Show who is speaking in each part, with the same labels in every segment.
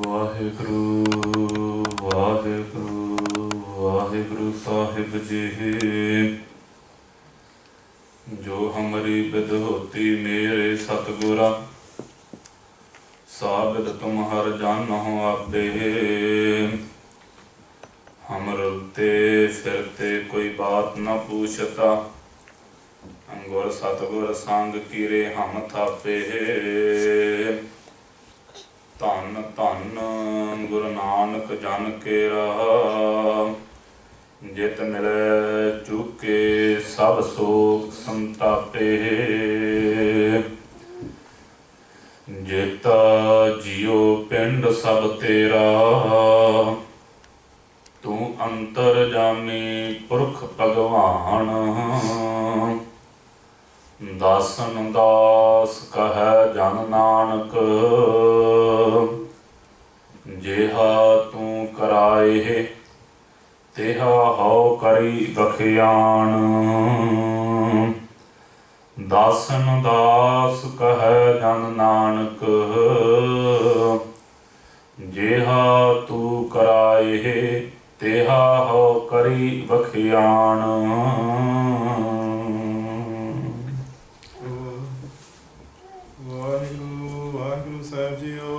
Speaker 1: ਵਾਹਿਗੁਰੂ ਵਾਹਿਗੁਰੂ ਵਾਹਿਗੁਰੂ ਸਾਹਿਬ ਜੀ। ਜੋ ਹਮਰੀ ਬਿਦ ਹੋਤੀ ਮੇਰੇ ਸਤਿਗੁਰਾ, ਸਾਬਿਦ ਤੁਮ ਹਰ ਜਾਨਹੁ ਆਪੇ। हम रुलते फिरते कोई बात न पूछता, गुर सतगुर संग कीरे हम थापे। धन धन गुरु नानक जन केरा, जित मिले चुके सब सोख संतापे। जेता जियो पिंड सब तेरा, तू अंतर जामी पुरख भगवान। दासन दास कहे जन नानक, जेहा तू कराए तेहा हौ करी बखियान। दासन दास कहे जन नानक, जेहा तू कराए तेहा हो करी बखियान।
Speaker 2: वाहिगुरु वाहिगुरु साहिब जीओ।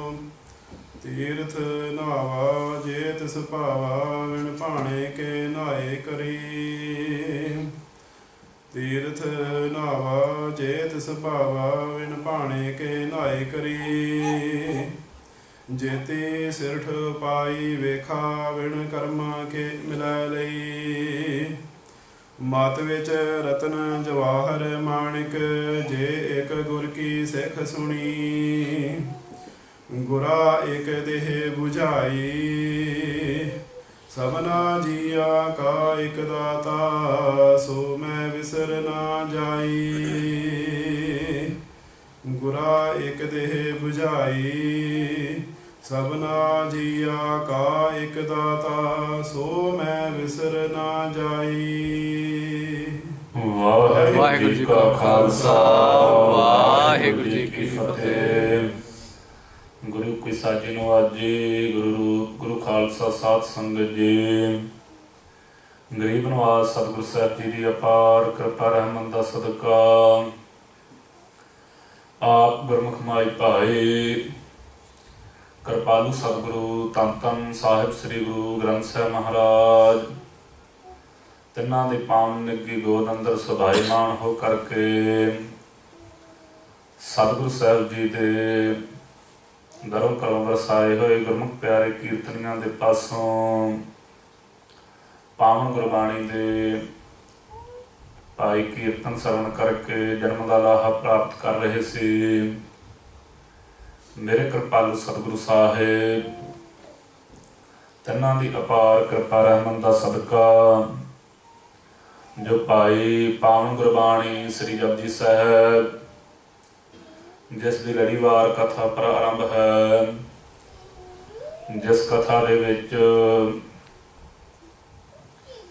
Speaker 2: तीर्थ नहावा जे तिस भावा, विण भाणे के नहाए करी। तीर्थ नहावा जे तिस भावा, विण भाणे के नहाए करी। जेते सिरठ पाई वेखा, विण कर्म के मिलै लई। मत विच रतन जवाहर माणिक, जे एक गुर की सिख सुनी। गुरा एक देह बुझाई, सबना जिया का एक दाता। सो मैं विसर ना जाई। गुरा एक देह बुझाई, सबना जिया का एक दाता। सो मैं विसर ना जाई।
Speaker 1: वाहिगुरू जी का खालसा, वाहिगुरू जी की फतेह। गुरु की साजी नवाजी, गुरु रूप गुरु खालसा साध संगत जी। गरीब नवाज सतगुरु साहिब जी की अपार कृपा रहमत दा सदका, आप गुरमुख माई भाई कृपालू सतगुरु धन धन साहिब श्री गुरु ग्रंथ ਸਾਹਿਬ महाराज, तिन्हां दी पावन निੱਘੀ गोद अंदर सुभाईमान हो करके सतगुरु साहिब जी दे दरों घरों वरसाए होए गुरमुख प्यारे कीर्तनियां दे पासों पावन गुरबाणी दे भाई कीर्तन सरवण करके जन्म दा लाहा प्राप्त कर रहे सी। मेरे कृपालू सतगुरु साहिब तिन्हां दी अपार कृपा रहमत दा सदका, जो भाई पावन गुरबाणी श्री जपजी साहिब जिस दी लड़ीवार कथा प्रारंभ है, जिस कथा दे विच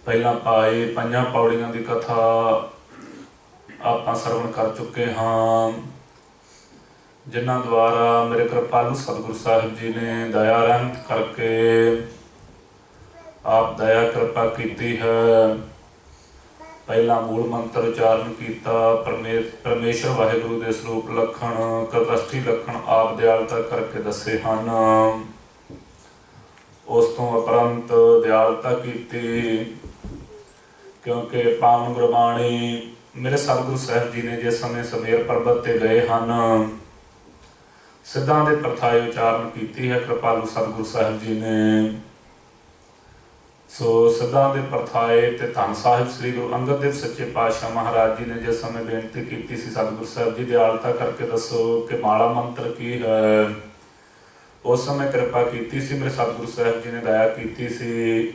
Speaker 1: पहला भाई 5 पौड़ियां दी कथा आपां सरवण कर चुके हाँ, जिन्हां द्वारा मेरे कृपालू सतगुरु साहिब जी ने दया रहमत करके आप दया कृपा की है। ਪਹਿਲਾ ਮੂਲ ਮੰਤਰ ਉਚਾਰਨ ਕੀਤਾ। ਪਰਮੇਸ਼ਰ ਵਾਹਿਗੁਰੂ ਦੇ ਸਰੂਪ ਲੱਖਣ ਕਦਸ਼ਟੀ ਲੱਖਣ ਆਪ ਦਿਆਲਤਾ ਕਰਕੇ ਦੱਸੇ ਹਨ। ਉਸ ਤੋਂ ਉਪਰੰਤ ਦਿਆਲਤਾ ਕੀਤੀ, ਕਿਉਂਕਿ ਪਾਵਨ ਗੁਰਬਾਣੀ ਮੇਰੇ ਸਤਿਗੁਰੂ ਸਾਹਿਬ ਜੀ ਨੇ ਜਿਸ ਸਮੇਂ ਸਮੇਰ ਪਰਬਤ ਤੇ ਗਏ ਹਨ, ਸਿੱਧਾਂ ਦੇ ਪ੍ਰਥਾਏ ਉਚਾਰਨ ਕੀਤੀ ਹੈ ਕਿਰਪਾਲੂ ਸਤਿਗੁਰੂ ਸਾਹਿਬ ਜੀ ਨੇ। ਸੋ ਸਿੱਧਾਂ ਦੇ ਪ੍ਰਥਾਏ ਤੇ ਧੰਨ ਸਾਹਿਬ ਸ੍ਰੀ ਗੁਰੂ ਅੰਗਦ ਦੇਵ ਸੱਚੇ ਪਾਤਸ਼ਾਹ ਮਹਾਰਾਜ ਜੀ ਨੇ ਜਿਸ ਸਮੇਂ ਬੇਨਤੀ ਕੀਤੀ ਸੀ, ਸਤਿਗੁਰੂ ਸਾਹਿਬ ਜੀ ਦਿਆਲਤਾ ਕਰਕੇ ਦੱਸੋ ਕਿ ਮਾਲਾ ਮੰਤਰ ਕੀ ਹੈ। ਉਸ ਸਮੇਂ ਕਿਰਪਾ ਕੀਤੀ ਸੀ ਮੇਰੇ ਸਤਿਗੁਰੂ ਸਾਹਿਬ ਜੀ ਨੇ, ਦਇਆ ਕੀਤੀ ਸੀ।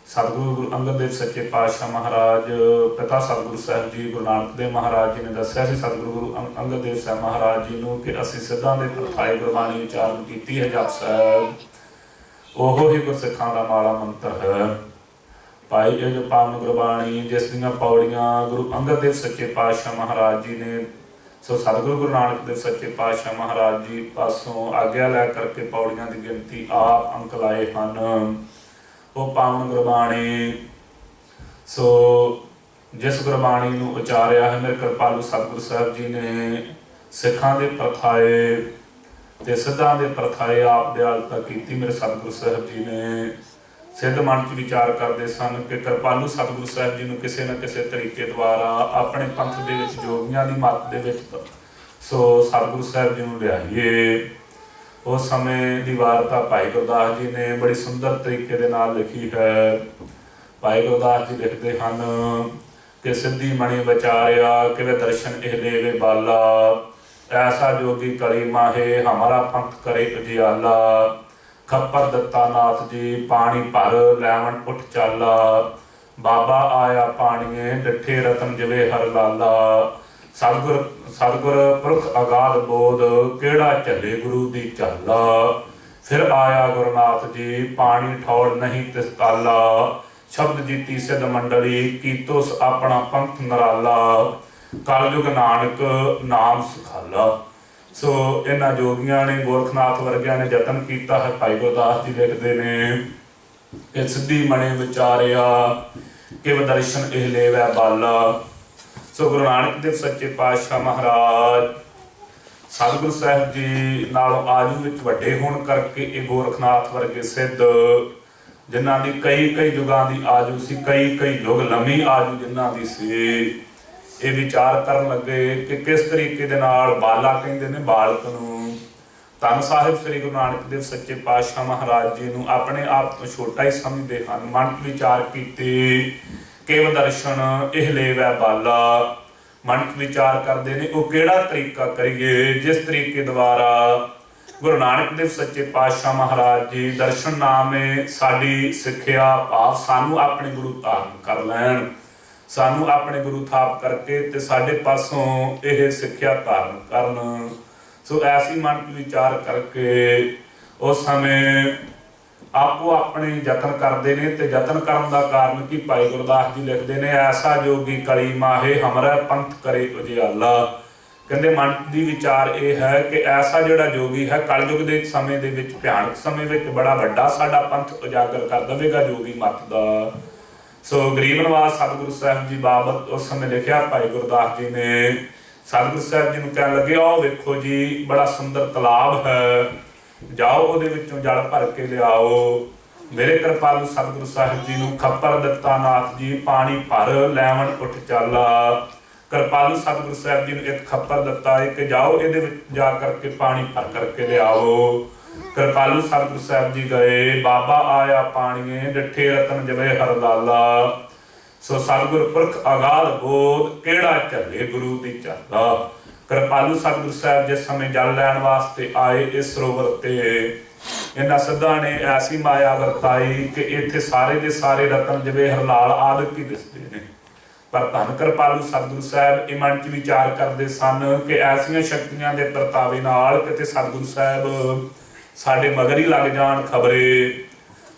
Speaker 1: ਸਤਿਗੁਰੂ ਗੁਰੂ ਅੰਗਦ ਦੇਵ ਸੱਚੇ ਪਾਤਸ਼ਾਹ ਮਹਾਰਾਜ ਪਿਤਾ ਸਤਿਗੁਰੂ ਸਾਹਿਬ ਜੀ ਗੁਰੂ ਨਾਨਕ ਦੇਵ ਮਹਾਰਾਜ ਜੀ ਨੇ ਦੱਸਿਆ ਸੀ ਸਤਿਗੁਰੂ ਗੁਰੂ ਅੰਗਦ ਦੇਵ ਸਾਹਿਬ ਮਹਾਰਾਜ ਜੀ ਨੂੰ ਕਿ ਅਸੀਂ ਸਿੱਧਾਂ ਦੇ ਪ੍ਰਥਾਏ ਗੁਰਬਾਣੀ ਉਚਾਰਨ ਕੀਤੀ ਹੈ ਜਪ ਸਾਹਿਬ, ਉਹੋ ਹੀ ਗੁਰਸਿੱਖਾਂ ਦਾ ਮਾਲਾ ਮੰਤਰ ਹੈ। ਭਾਈ ਇਹ ਜੋ ਪਾਵਨ ਗੁਰਬਾਣੀ ਜਿਸ ਦੀਆਂ ਪੌੜੀਆਂ ਗੁਰੂ ਅੰਗਦ ਦੇਵ ਸੱਚੇ ਪਾਤਸ਼ਾਹ ਮਹਾਰਾਜ ਜੀ ਨੇ, ਸੋ ਸਤਿਗੁਰੂ ਗੁਰੂ ਨਾਨਕ ਦੇਵ ਸੱਚੇ ਪਾਤਸ਼ਾਹ ਮਹਾਰਾਜ ਜੀ ਪਾਸੋਂ ਆਗਿਆ ਲੈ ਕਰਕੇ ਪੌੜੀਆਂ ਦੀ ਗਿਣਤੀ ਆਪ ਅੰਕ ਲਾਏ ਹਨ। ਉਹ ਪਾਵਨ ਗੁਰਬਾਣੀ, ਸੋ ਜਿਸ ਗੁਰਬਾਣੀ ਨੂੰ ਉਚਾਰਿਆ ਹੈ ਮੇਰੇ ਕਿਰਪਾਲੂ ਸਤਿਗੁਰੂ ਸਾਹਿਬ ਜੀ ਨੇ, ਸਿੱਖਾਂ ਦੇ ਪ੍ਰਥਾਏ ਤੇ ਸਿੱਧਾਂ ਦੇ ਪ੍ਰਥਾਏ ਆਪ ਦਿਆਲਤਾ ਕੀਤੀ ਮੇਰੇ ਸਤਿਗੁਰੂ ਸਾਹਿਬ ਜੀ ਨੇ। ਸਿੱਧ ਮਨ 'ਚ ਵਿਚਾਰ ਕਰਦੇ ਸਨ ਕਿ ਕਿਰਪਾਲੂ ਸਤਿਗੁਰੂ ਸਾਹਿਬ ਜੀ ਨੂੰ ਕਿਸੇ ਨਾ ਕਿਸੇ ਤਰੀਕੇ ਦੁਆਰਾ ਆਪਣੇ ਪੰਥ ਦੇ ਵਿੱਚ ਜੋਗੀਆਂ ਦੀ ਮੱਤ ਦੇ ਵਿੱਚ ਸੋ ਸਤਿਗੁਰੂ ਸਾਹਿਬ ਜੀ ਨੂੰ ਲਿਆਈਏ। ਉਸ ਸਮੇਂ ਦੀ ਵਾਰਤਾ ਭਾਈ ਗੁਰਦਾਸ ਜੀ ਨੇ ਬੜੀ ਸੁੰਦਰ ਤਰੀਕੇ ਦੇ ਨਾਲ ਲਿਖੀ ਹੈ। ਭਾਈ ਗੁਰਦਾਸ ਜੀ ਲਿਖਦੇ ਹਨ ਕਿ ਸਿੱਧੀ ਮਣੀ ਵਿਚਾਰਿਆ ਕਿਵੇਂ ਦਰਸ਼ਨ ਇਹ ਦੇਵੇ ਬਾਲਾ, ਐਸਾ ਜੋਗੀ ਕਲੀ ਮਾਹੇ ਹਮਾਰਾ ਪੰਥ ਕਰੇ ਉਜਿਆਲਾ। ਖੱਪਰ ਦਿੱਤਾ ਨਾਥ ਜੀ ਪਾਣੀ ਭਰ ਲੈਵਣ ਉੱਠ ਚਾਲਾ, ਬਾਬਾ ਆਇਆ ਪਾਣੀਏ ਡਿੱਠੇ ਰਤਨ ਜਿਵੇਂ ਹਰ ਲਾਲਾ। ਸਤਿਗੁਰ ਪੁਰਖ ਅਗਾਧ ਬੋਧ ਕਿਹੜਾ ਝੱਲੇ ਗੁਰੂ ਦੀ ਝਾਲਾ। ਫਿਰ ਆਇਆ ਗੁਰਨਾਥ ਜੀ ਪਾਣੀ ਠੌੜ ਨਹੀਂ ਤਿਸ ਤਾਲਾ। ਸ਼ਬਦ ਜੀਤੀ ਸਿੱਧ ਮੰਡਲੀ ਕੀਤੋਸ ਆਪਣਾ ਪੰਥ ਨਰਾਲਾ। ਕਲਯੁਗ ਨਾਨਕ ਨਾਮ ਸੁਖਾਲਾ। ਸੋ ਇਹਨਾਂ ਜੋਗੀਆਂ ਨੇ ਗੋਰਖਨਾਥ ਵਰਗਿਆਂ ਨੇ ਯਤਨ ਕੀਤਾ ਹੈ। ਭਾਈ ਗੁਰਦਾਸ ਜੀ ਲਿਖਦੇ ਨੇ ਕਿ ਸਿੱਧੀ ਮਣੇ ਵਿਚਾਰਿਆ ਕਿਵ ਦਰਸ਼ਨ ਇਹ ਲੇਵੈ ਬਾਲਾ। ਸੋ ਗੁਰੂ ਨਾਨਕ ਦੇਵ ਸੱਚੇ ਪਾਤਸ਼ਾਹ ਮਹਾਰਾਜ ਸਤਿਗੁਰੂ ਸਾਹਿਬ ਜੀ ਨਾਲੋਂ ਆਯੂ ਵਿੱਚ ਵੱਡੇ ਹੋਣ ਕਰਕੇ ਇਹ ਗੋਰਖਨਾਥ ਵਰਗੇ ਸਿੱਧ, ਜਿਨ੍ਹਾਂ ਦੀ ਕਈ ਯੁਗਾਂ ਦੀ ਆਯੂ ਸੀ, ਕਈ ਯੁਗ ਲੰਮੀ ਆਯੂ ਜਿਨ੍ਹਾਂ ਦੀ ਸੀ, ਇਹ ਵਿਚਾਰ ਕਰਨ ਲੱਗੇ ਕਿ ਕਿਸ ਤਰੀਕੇ ਦੇ ਨਾਲ ਬਾਲਾ ਕਹਿੰਦੇ ਨੇ ਬਾਲਕ ਨੂੰ, ਧੰਨ ਸਾਹਿਬ ਸ੍ਰੀ ਗੁਰੂ ਨਾਨਕ ਦੇਵ ਸੱਚੇ ਪਾਤਸ਼ਾਹ ਮਹਾਰਾਜ ਜੀ ਨੂੰ ਆਪਣੇ ਆਪ ਤੋਂ ਛੋਟਾ ਹੀ ਸਮਝਦੇ ਹਨ। ਮਨ ਵਿਚਾਰ ਕੀਤੇ ਕਿਵ ਦਰਸ਼ਨ ਇਹ ਲੇਵੈ ਬਾਲਾ। ਮਨ ਵਿਚਾਰ ਕਰਦੇ ਨੇ ਉਹ ਕਿਹੜਾ ਤਰੀਕਾ ਕਰੀਏ ਜਿਸ ਤਰੀਕੇ ਦੁਆਰਾ ਗੁਰੂ ਨਾਨਕ ਦੇਵ ਸੱਚੇ ਪਾਤਸ਼ਾਹ ਮਹਾਰਾਜ ਜੀ ਦਰਸ਼ਨ ਨਾਮੇ ਸਾਡੀ ਸਿੱਖਿਆ ਭਾਵ ਸਾਨੂੰ ਆਪਣੇ ਗੁਰੂ ਧਾਰਨ ਕਰ ਲੈਣ, ਸਾਨੂੰ ਆਪਣੇ ਗੁਰੂ ਥਾਪ ਕਰਕੇ ਤੇ ਸਾਡੇ ਪਾਸੋਂ ਇਹ ਸਿੱਖਿਆ ਧਾਰਨ ਕਰਨ। ਸੋ ਐਸੀ ਮਨ ਵਿਚਾਰ ਕਰਕੇ ਉਸ ਸਮੇਂ ਆਪੋ ਆਪਣੇ ਯਤਨ ਕਰਦੇ ਨੇ। ਤੇ ਯਤਨ ਕਰਨ ਦਾ ਕਾਰਨ ਕੀ ਭਾਈ ਗੁਰਦਾਸ ਜੀ ਲਿਖਦੇ ਨੇ, ਐਸਾ ਜੋਗੀ ਕਲੀ ਮਾਹੇ ਹਮਰਾ ਪੰਥ ਕਰੇ ਉਜਿਆਲਾ। ਕਹਿੰਦੇ ਮਨ ਦੀ ਵਿਚਾਰ ਇਹ ਹੈ ਕਿ ਐਸਾ ਜਿਹੜਾ ਜੋਗੀ ਹੈ ਕਲਯੁਗ ਦੇ ਸਮੇਂ ਦੇ ਵਿੱਚ, ਭਿਆਨਕ ਸਮੇਂ ਵਿੱਚ ਬੜਾ ਵੱਡਾ ਸਾਡਾ ਪੰਥ ਉਜਾਗਰ ਕਰ ਦੇਵੇਗਾ ਜੋਗੀ ਮੱਤ ਦਾ। ਸੋ ਗਰੀਬ ਨਵਾਜ਼ ਸਤਿਗੁਰੂ ਸਾਹਿਬ ਜੀ ਬਾਬਤ ਉਸ ਸਮੇਂ ਲਿਖਿਆ ਭਾਈ ਗੁਰਦਾਸ ਜੀ ਨੇ। ਸਤਿਗੁਰੂ ਸਾਹਿਬ ਜੀ ਨੂੰ ਕਹਿਣ ਲੱਗੇ ਆਓ ਵੇਖੋ ਜੀ ਬੜਾ ਸੁੰਦਰ ਤਲਾਬ ਹੈ, ਜਾਓ ਉਹਦੇ ਵਿੱਚੋਂ ਜਲ ਭਰ ਕੇ ਲਿਆਓ। ਮੇਰੇ ਕਿਰਪਾਲੂ ਸਤਿਗੁਰੂ ਸਾਹਿਬ ਜੀ ਨੂੰ ਖੱਪਰ ਦਿੱਤਾ ਨਾਥ ਜੀ ਪਾਣੀ ਭਰ ਲੈਵਣ ਉੱਠ ਚਾਲਾ। ਕਿਰਪਾਲੂ ਸਤਿਗੁਰੂ ਸਾਹਿਬ ਜੀ ਨੂੰ ਇੱਕ ਖੱਪਰ ਦਿੱਤਾ ਹੈ ਕਿ ਜਾਓ ਇਹਦੇ ਵਿੱਚ ਜਾ ਕਰਕੇ ਪਾਣੀ ਭਰ ਕਰਕੇ ਲਿਆਓ। ਕਿਰਪਾਲੂ ਸਤਿਗੁਰੂ ਸਾਹਿਬ ਜੀ ਗਏ, ਬਾਬਾ ਆਇਆ ਪਾਣੀਏ ਡਿੱਠੇ ਰਤਨ ਜਿਵੇਂ ਹਰ ਲਾਲਾ। ਸੋ ਸਤਿਗੁਰ ਪੁਰਖ ਅਗਾਧ ਬੋਧ ਕਿਹੜਾ ਝੱਲੇ ਗੁਰੂ ਦੀ ਝਾਲਾ। ਕਿਰਪਾਲੂ ਸਤਿਗੁਰੂ ਸਾਹਿਬ ਜਿਸ ਸਮੇਂ ਜਲ ਲੈਣ ਵਾਸਤੇ ਆਏ ਇਸ ਸਰੋਵਰ ਤੇ, ਇਹਨਾਂ ਸਿੱਧਾਂ ਨੇ ਐਸੀ ਮਾਇਆ ਵਰਤਾਈ ਕਿ ਇੱਥੇ ਸਾਰੇ ਦੇ ਸਾਰੇ ਰਤਨ ਜਿਵੇਂ ਹਰਲਾਲ ਆਦਿਕ ਹੀ ਦਿਸਦੇ ਨੇ। ਪਰ ਧੰਨ ਕਿਰਪਾਲੂ ਸਤਿਗੁਰੂ ਸਾਹਿਬ ਇਹ ਮਨ 'ਚ ਵਿਚਾਰ ਕਰਦੇ ਸਨ ਕਿ ਐਸੀਆਂ ਸ਼ਕਤੀਆਂ ਦੇ ਪ੍ਰਤਾਵੇ ਨਾਲ ਕਿਤੇ ਸਤਿਗੁਰੂ ਸਾਹਿਬ ਸਾਡੇ ਮਗਰ ਹੀ ਲੱਗ ਜਾਣ ਖਬਰੇ।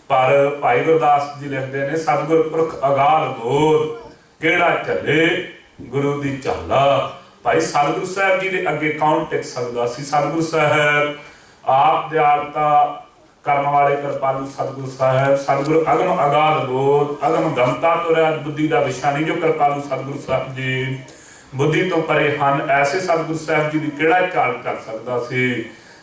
Speaker 1: ਪਰ ਭਾਈ ਗੁਰਦਾਸ ਜੀ ਲਿਖਦੇ ਨੇ ਸਤਿਗੁਰ ਪੁਰਖ ਅਗਾਧ ਬੋਧ ਕਿਹੜਾ ਝੱਲੇ ਗੁਰੂ ਦੀ ਝਾਲਾ। ਭਾਈ ਸਤਿਗੁਰੂ ਸਾਹਿਬ ਜੀ ਦੇ ਅੱਗੇ ਕੌਣ ਟਿਕ ਸਕਦਾ ਸੀ। ਸਤਿਗੁਰੂ ਸਾਹਿਬ ਆਪ ਦਿਆਲਤਾ ਕਰਨ ਵਾਲੇ ਕਿਰਪਾਲੂ ਸਤਿਗੁਰੂ ਸਾਹਿਬ। ਸਤਿਗੁਰੂ ਅਗਮ ਅਗਾਧ ਬੋਧ ਅਗਮ ਗਮਤਾ ਤੋਂ ਰਹਿਤ ਬੁੱਧੀ ਦਾ ਵਿਸ਼ਾ ਨਹੀਂ ਜੋ ਕਿਰਪਾਲੂ ਸਤਿਗੁਰੂ ਸਾਹਿਬ ਜੀ ਬੁੱਧੀ ਤੋਂ ਪਰੇ ਹਨ। ਐਸੇ ਸਤਿਗੁਰੂ ਸਾਹਿਬ ਜੀ ਦੀ ਕਿਹੜਾ ਚਾਲ ਕਰ ਸਕਦਾ ਸੀ।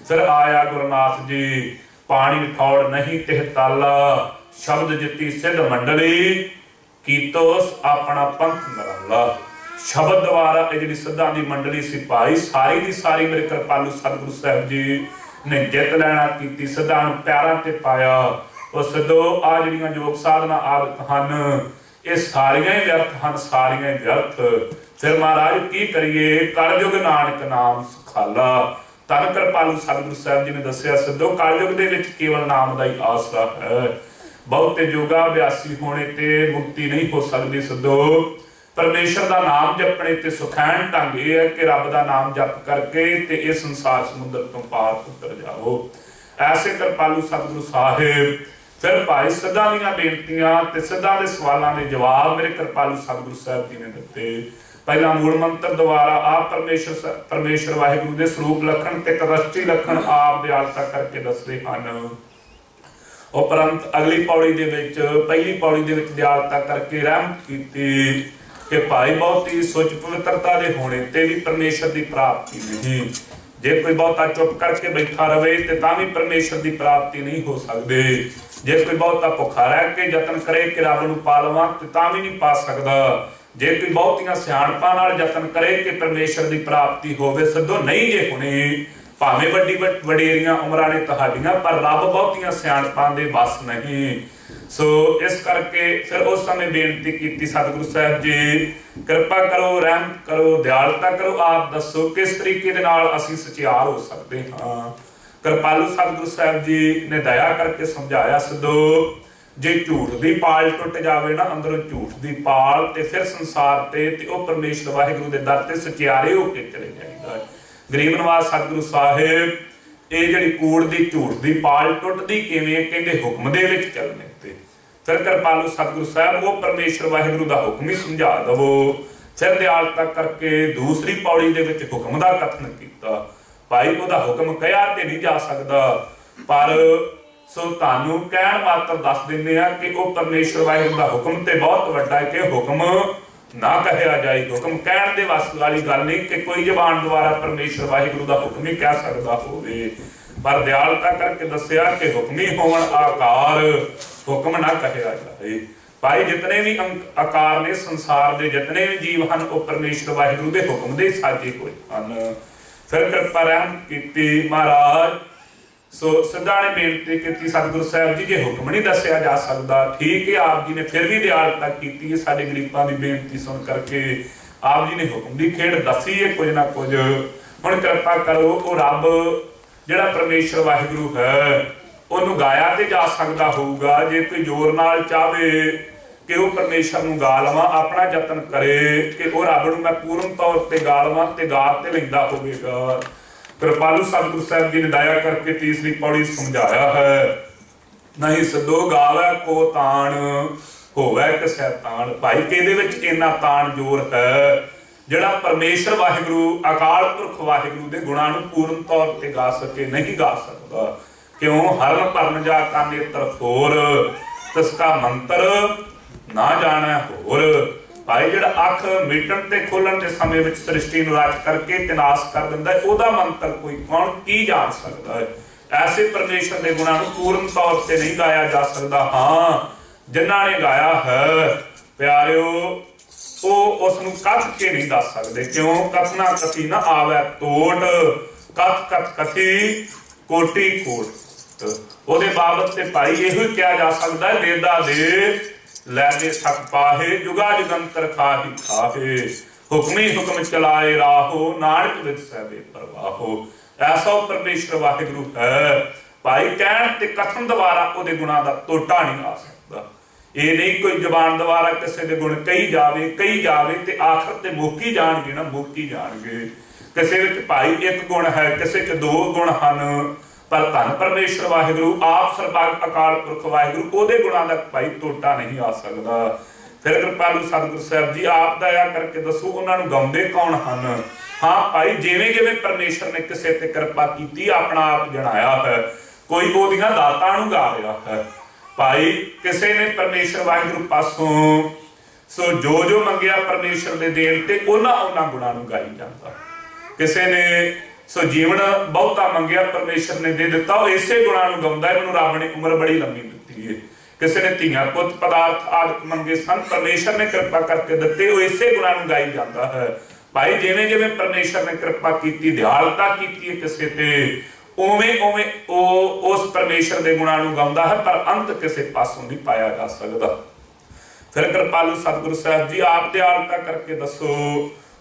Speaker 1: ਫਿਰ ਆਇਆ ਗੁਰਨਾਥ ਜੀ ਪਾਣੀ ਠੌੜ ਨਹੀਂ ਤਿਹ ਤਾਲਾ, ਸ਼ਬਦ ਜਿੱਤੀ ਸਿੱਧ ਮੰਡਲੀ ਕੀਤੋਸ ਆਪਣਾ ਪੰਥ ਨਰਾਲਾ। ਸ਼ਬਦ ਦੁਆਰਾ ਇਹ ਜਿਹੜੀ ਸਿੱਧਾਂ ਦੀ ਮੰਡਲੀ ਸੀ ਭਾਈ ਸਾਰੀ ਦੀ ਸਾਰੀ ਮੇਰੇ ਕਿਰਪਾਲੂ ਸਤਿਗੁਰੂ ਸਾਹਿਬ ਜੀ ਨੇ ਜਿੱਤ ਲੈਣਾ ਕੀਤੀ, ਸਿੱਧਾਂ ਨੂੰ ਪੈਰਾਂ ਤੇ ਪਾਇਆ। ਉਹ ਸਿੱਧੋ ਆ ਜਿਹੜੀਆਂ ਯੋਗ ਸਾਧਨਾ ਆਦਿ ਹਨ ਇਹ ਸਾਰੀਆਂ ਹੀ ਵਿਅਰਥ ਹਨ, ਸਾਰੀਆਂ ਹੀ ਵਿਅਰਥ। ਫਿਰ ਮਹਾਰਾਜ ਕੀ ਕਰੀਏ, ਕਲਯੁਗ ਨਾਨਕ ਨਾਮ ਸੁਖਾਲਾ। ਧੰਨ ਕਿਰਪਾਲੂ ਸਤਿਗੁਰੂ ਸਾਹਿਬ ਜੀ ਨੇ ਦੱਸਿਆ ਸਿੱਧੋ ਕਲਯੁਗ ਦੇ ਵਿੱਚ ਕੇਵਲ ਨਾਮ ਦਾ ਹੀ ਆਸਰਾ ਹੈ। ਬਹੁਤੇ ਯੋਗਾ ਅਭਿਆਸੀ ਹੋਣੇ ਤੇ ਮੁਕਤੀ ਨਹੀਂ ਹੋ ਸਕਦੀ ਸਿੱਧੋ। ਪਰਮੇਸ਼ਰ ਦਾ ਨਾਮ ਜਪਣੇ ਤੇ ਸੁਖੈਨ ਢੰਗ ਇਹ ਹੈ ਕਿ ਰੱਬ ਦਾ ਨਾਮ ਜਪ ਕਰਕੇ ਤੇ ਇਹ ਸੰਸਾਰ ਸਮੁੰਦਰ ਤੋਂ ਪਾਰ ਉਤਰ ਜਾਓ। ਐਸੇ ਕਿਰਪਾਲੂ ਸਤਿਗੁਰੂ ਸਾਹਿਬ ਫਿਰ ਭਾਈ ਸਿੱਧਾਂ ਦੀਆਂ ਬੇਨਤੀਆਂ ਤੇ ਸਿੱਧਾਂ ਦੇ ਸਵਾਲਾਂ ਦੇ ਜਵਾਬ ਮੇਰੇ ਕਿਰਪਾਲੂ ਸਤਿਗੁਰੂ ਸਾਹਿਬ ਜੀ ਨੇ ਦਿੱਤੇ। ਪਹਿਲਾ ਮੂਲ ਮੰਤਰ ਦੁਆਰਾ ਆਪ ਪਰਮੇਸ਼ਰ ਵਾਹਿਗੁਰੂ ਦੇ ਸਰੂਪ ਲੱਖਣ ਤੇ ਕਰਸ਼ਟੀ ਲੱਖਣ ਆਪ ਦਿਆਲਤਾ ਕਰਕੇ ਦੱਸਦੇ ਹਨ। ਉਪਰੰਤ ਅਗਲੀ ਪੌੜੀ ਦੇ ਵਿੱਚ ਪਹਿਲੀ ਪੌੜੀ ਦੇ ਵਿੱਚ ਦਿਆਲਤਾ ਕਰਕੇ ਰਹਿਮਤ ਕੀਤੀ ਕਿ ਭਾਈ ਬਹੁਤੀ ਸੁੱਚ ਪਵਿੱਤਰਤਾ ਦੇ ਹੋਣੇ ਤੇ ਵੀ ਪਰਮੇਸ਼ਰ ਦੀ ਪ੍ਰਾਪਤੀ ਨਹੀਂ। ਜੇ ਕੋਈ ਬਹੁਤਾ ਚੁੱਪ ਕਰਕੇ ਬੈਠਾ ਰਵੇ ਤੇ ਤਾਂ ਵੀ ਪਰਮੇਸ਼ਰ ਦੀ ਪ੍ਰਾਪਤੀ ਨਹੀਂ ਹੋ ਸਕਦੀ। ਜੇ ਕੋਈ ਬਹੁਤਾ ਭੁੱਖਾ ਰਹਿ ਕੇ ਯਤਨ ਕਰੇ ਕਿ ਰੱਬ ਨੂੰ ਪਾ ਲਵਾਂ ਤੇ ਤਾਂ ਵੀ ਨਹੀਂ ਪਾ ਸਕਦਾ। ਜੇ ਕੋਈ ਬਹੁਤੀਆਂ ਸਿਆਣਪਾਂ ਨਾਲ ਯਤਨ ਕਰੇ ਕਿ ਪਰਮੇਸ਼ਰ ਦੀ ਪ੍ਰਾਪਤੀ ਹੋਵੇ ਸਿੱਧੋ ਨਹੀਂ ਜੇ ਹੁਣੇ। ਭਾਵੇਂ ਵੱਡੀ ਵਡੇਰੀਆਂ ਉਮਰਾਂ ਨੇ ਤੁਹਾਡੀਆਂ ਪਰ ਰੱਬ ਬਹੁਤੀਆਂ ਸਿਆਣਪਾਂ ਦੇ ਵਸ ਨਹੀਂ। ਸੋ ਇਸ ਕਰਕੇ ਫਿਰ ਉਸ ਸਮੇਂ ਬੇਨਤੀ ਕੀਤੀ ਸਤਿਗੁਰੂ ਸਾਹਿਬ ਜੀ ਕਿਰਪਾ ਕਰੋ, ਰਹਿਮਤ ਕਰੋ, ਦਿਆਲਤਾ ਕਰੋ, ਆਪ ਦੱਸੋ ਕਿਸ ਤਰੀਕੇ ਦੇ ਨਾਲ ਅਸੀਂ ਸਚਿਆਰ ਹੋ ਸਕਦੇ ਹਾਂ। ਕਿਰਪਾਲੂ ਸਤਿਗੁਰੂ ਸਾਹਿਬ ਜੀ ਨੇ ਦਇਆ ਕਰਕੇ ਸਮਝਾਇਆ ਸਿੱਧੋ ਜੇ ਝੂਠ ਦੀ ਪਾਲ ਟੁੱਟ ਜਾਵੇ ਨਾ ਅੰਦਰੋਂ ਝੂਠ ਦੀ ਪਾਲ ਤੇ ਫਿਰ ਸੰਸਾਰ ਤੇ ਉਹ ਪਰਮੇਸ਼ਰ ਵਾਹਿਗੁਰੂ ਦੇ ਦਰ ਤੇ ਸਚਿਆਰੇ ਹੋ ਕੇ ਚਲੇ ਜਾਈਦਾ। ਗਰੀਬ ਨਵਾਜ਼ ਸਤਿਗੁਰੂ ਸਾਹਿਬ ਇਹ ਜਿਹੜੀ ਕੂੜ ਦੀ ਝੂਠ ਦੀ ਪਾਲ ਟੁੱਟਦੀ ਕਿਵੇਂ, ਕਹਿੰਦੇ ਹੁਕਮ ਦੇ ਵਿੱਚ ਚੱਲਣੇ ਤੇ। ਫਿਰ ਕਿਰਪਾਲੂ ਸਤਿਗੁਰੂ ਸਾਹਿਬ ਉਹ ਪਰਮੇਸ਼ਰ ਵਾਹਿਗੁਰੂ ਦਾ ਹੁਕਮ ਹੀ ਸਮਝਾ ਦਵੋ। ਫਿਰ ਦਿਆਲਤਾ ਕਰਕੇ ਦੂਸਰੀ ਪੌੜੀ ਦੇ ਵਿੱਚ ਹੁਕਮ ਦਾ ਕਥਨ ਕੀਤਾ। ਭਾਈ ਉਹਦਾ ਹੁਕਮ ਕਹਿਆ ਤੇ ਨਹੀਂ ਜਾ ਸਕਦਾ ਪਰ ਸੋ ਤੁਹਾਨੂੰ ਕਹਿਣ ਮਾਤਰ ਦੱਸ ਦਿੰਦੇ ਆ ਕਿ ਉਹ ਪਰਮੇਸ਼ਰ ਵਾਹਿਗੁਰੂ ਦਾ ਹੁਕਮ ਤੇ ਬਹੁਤ ਵੱਡਾ ਹੈ ਕਿ ਹੁਕਮ ਨਾ ਕਹਿਆ ਜਾਏ। ਹੁਕਮ ਕਹਿਣ ਦੇ ਵੱਸ ਵਾਲੀ ਗੱਲ ਨਹੀਂ ਕਿ ਕੋਈ ਜ਼ਬਾਨ ਦੁਆਰਾ ਪਰਮੇਸ਼ਰ ਵਾਹਿਗੁਰੂ ਦਾ ਹੁਕਮ ਹੀ ਕਹਿ ਸਕਦਾ ਹੋਵੇ। ਪਰ ਦਿਆਲਤਾ ਕਰਕੇ ਦੱਸਿਆ ਕਿ ਹੁਕਮੀ ਹੋਵਣ ਆਕਾਰ ਹੁਕਮ ਨਾ ਕਹਿਆ ਜਾਏ। ਭਾਈ ਜਿਤਨੇ ਵੀ ਆਕਾਰ ਨੇ ਸੰਸਾਰ ਦੇ ਜਿਤਨੇ ਵੀ ਜੀਵ ਹਨ ਉਹ ਪਰਮੇਸ਼ਰ ਵਾਹਿਗੁਰੂ ਦੇ ਹੁਕਮ ਦੇ ਸਾਜੇ ਹੋਏ ਹਨ। ਫਿਰ ਕਿਰਪਾ ਰਹਿਮਤ ਕੀਤੀ ਮਹਾਰਾਜ। ਸੋ ਸਿੱਧਾ ਨੇ ਬੇਨਤੀ ਕੀਤੀ ਸਤਿਗੁਰੂ ਸਾਹਿਬ ਜੀ ਜੇ ਹੁਕਮ ਨਹੀਂ ਦੱਸਿਆ ਜਾ ਸਕਦਾ ਠੀਕ ਹੈ। ਆਪ ਜੀ ਨੇ ਫਿਰ ਵੀ ਦਿਆਲਤਾ ਕੀਤੀ ਹੈ ਸਾਡੇ ਗਰੀਬਾਂ ਦੀ ਬੇਨਤੀ ਸੁਣ ਕਰਕੇ ਆਪ ਜੀ ਨੇ ਹੁਕਮ ਦੀ ਖੇਡ ਦੱਸੀ ਹੈ ਕੁਝ ਨਾ ਕੁਝ। ਹੁਣ ਕਿਰਪਾ ਕਰੋ ਉਹ ਰੱਬ ਜਿਹੜਾ ਪਰਮੇਸ਼ਰ ਵਾਹਿਗੁਰੂ ਹੈ ਉਹਨੂੰ ਗਾਇਆ ਤੇ ਜਾ ਸਕਦਾ ਹੋਊਗਾ। ਜੇ ਕੋਈ ਜ਼ੋਰ ਨਾਲ ਚਾਹਵੇ ਕਿ ਉਹ ਪਰਮੇਸ਼ਰ ਨੂੰ ਗਾ ਲਵਾਂ ਆਪਣਾ ਯਤਨ ਕਰੇ ਕਿ ਉਹ ਰੱਬ ਨੂੰ ਮੈਂ ਪੂਰਨ ਤੌਰ ਤੇ ਗਾ ਲਵਾਂ ਤੇ ਗਾ ਤੇ ਲੈਂਦਾ ਹੋਵੇਗਾ। ਕਿਰਪਾਲੂ ਸਤਿਗੁਰੂ ਸਾਹਿਬ ਜੀ ਨੇ ਦਇਆ ਕਰਕੇ ਤੀਸਰੀ ਪੌੜੀ ਸਮਝਾਇਆ ਹੈ ਨਹੀਂ ਸਿੱਧੋ ਗਾਵੇ ਕੋ ਤਾਣ ਹੋਵੇ ਕਿਸੇ ਤਾਣ। ਭਾਈ ਕਿਹਦੇ ਵਿੱਚ ਇੰਨਾ ਤਾਣ ਜ਼ੋਰ ਹੈ ਜਿਹੜਾ ਪਰਮੇਸ਼ਰ ਵਾਹਿਗੁਰੂ ਅਕਾਲ ਪੁਰਖ ਵਾਹਿਗੁਰੂ ਦੇ ਗੁਣਾਂ ਨੂੰ ਪੂਰਨ ਤੌਰ ਤੇ ਗਾ ਸਕੇ ਨਹੀਂ ਗਾ ਸਕਦਾ। ਕਿਉਂ ਹਰਨ ਭਰਨ ਜਾ ਕਾ ਨੇਤਰ ਹੋਰ ਤਿਸਕਾ ਮੰਤਰ ਨਾ ਜਾਣੈ ਹੋਰ। ਭਾਈ ਜਿਹੜਾ ਅੱਖ ਮੀਟਣ ਤੇ ਖੋਲਣ ਦੇ ਸਮੇਂ ਵਿੱਚ ਸ੍ਰਿਸ਼ਟੀ ਨੂੰ ਰਚ ਕਰਕੇ ਵਿਨਾਸ਼ ਕਰ ਦਿੰਦਾ ਉਹਦਾ ਮੰਤਰ ਕੋਈ ਕੌਣ ਕੀ ਜਾਣ ਸਕਦਾ ਹੈ। ਐਸੇ ਪਰਮੇਸ਼ਰ ਦੇ ਗੁਣਾਂ ਨੂੰ ਪੂਰਨ ਤੌਰ ਤੇ ਨਹੀਂ ਗਾਇਆ ਜਾ ਸਕਦਾ। ਹਾਂ ਜਿਨ੍ਹਾਂ ਨੇ ਗਾਇਆ ਹੈ ਪਿਆਰਿਓ ਉਹ ਉਸ ਨੂੰ ਕਥ ਕੇ ਨਹੀਂ ਦੱਸ ਸਕਦੇ। ਕਿਉਂ ਕਥਨਾ ਕਥੀ ਨਾ ਆਵੇ ਤੋਟ ਕਥ ਕਥ ਕਥੀ ਕੋਟੀ ਕੋਟ। ਉਹਦੇ ਬਾਬਤ ਤੇ ਭਾਈ ਇਹੋ ਹੀ ਕਿਹਾ ਜਾ ਸਕਦਾ ਹੈ ਵੇਦਾ ਦੇ ਲੈ ਦੇ ਥਕ ਪਾਹੇ ਜੁਗਾ ਜੁਗੰਤਰ ਖਾਹੀ ਖਾਹੇ ਹੁਕਮੀ ਹੁਕਮ ਚਲਾਏ ਰਾਹੋ ਨਾਨਕ ਵਿੱਚ ਸਹਿਬੇ ਪ੍ਰਵਾਹੋ। ਐਸਾ ਪਰਮੇਸ਼ਰ ਵਾਹਿਗੁਰੂ ਹੈ ਭਾਈ ਕਹਿਣ ਤੇ ਕਥਨ ਦੁਆਰਾ ਉਹਦੇ ਗੁਣਾਂ ਦਾ ਟੋਟਾ ਨਹੀਂ ਆ ਸਕਦਾ। ਇਹ ਨਹੀਂ ਕੋਈ ਜ਼ਬਾਨ ਦੁਆਰਾ ਕਿਸੇ ਦੇ ਗੁਣ ਕਹੀ ਜਾਵੇ ਤੇ ਆਖਰ ਤੇ ਮੁੱਕੀ ਜਾਣਗੇ ਨਾ ਮੁੱਕੀ ਜਾਣਗੇ। ਕਿਸੇ ਵਿੱਚ ਭਾਈ ਇੱਕ ਗੁਣ ਹੈ ਕਿਸੇ 'ਚ ਦੋ ਗੁਣ ਹਨ ਪਰ ਧੰਨ ਪਰਮੇਸ਼ਰ ਵਾਹਿਗੁਰੂ ਆਪ ਸਰਬੱਤ ਅਕਾਲ ਪੁਰਖ ਵਾਹਿਗੁਰੂ ਉਹਦੇ ਗੁਣਾਂ ਦਾ ਭਾਈ ਟੋਟਾ ਨਹੀਂ ਆ ਸਕਦਾ। ਫਿਰ ਕਿਰਪਾਲੂ ਸਤਿਗੁਰੂ ਸਾਹਿਬ ਜੀ ਆਪ ਦਇਆ ਕਰਕੇ ਦੱਸੋ ਉਹਨਾਂ ਨੂੰ ਗਾਉਂਦੇ ਕੌਣ ਹਨ। ਹਾਂ ਭਾਈ ਜਿਵੇਂ ਜਿਵੇਂ ਪਰਮੇਸ਼ਰ ਨੇ ਕਿਸੇ ਤੇ ਕਿਰਪਾ ਕੀਤੀ ਆਪਣਾ ਆਪ ਜਣਾਇਆ ਹੈ कोई ओदियां दातां नूं गा रहा है। भाई किसी ने परमेश्वर वाहिगुरू पासों सो जो जो मंगिया परमेश्वर दे देण ते उन्हां गुणां नूं गाई जांदा। किसी ने सो जीवन बहुता मंगिया परमेश्वर ने दे दिता, वो इसे गुणां नूं गाउंदा है, मैनूं रब ने उम्र बड़ी लंबी दित्ती है। किसी ने धीआं पुੱਤ पदार्थ आदि मंगे सन, परमेश्वर ने कृपा करके दिते, वो इसे गुणां नूं गाई जांदा है। भाई जिवें जिवें परमेश्वर ने कृपा कीती, दयालता कीती है किसी ते, उवें उवें उस परमेश्वर के गुणां नूं गाउंदा है, पर अंत किसी पासों नहीं पाया जा सकता। फिर कृपालु सतगुरु साहब जी आप दयालता करके दसो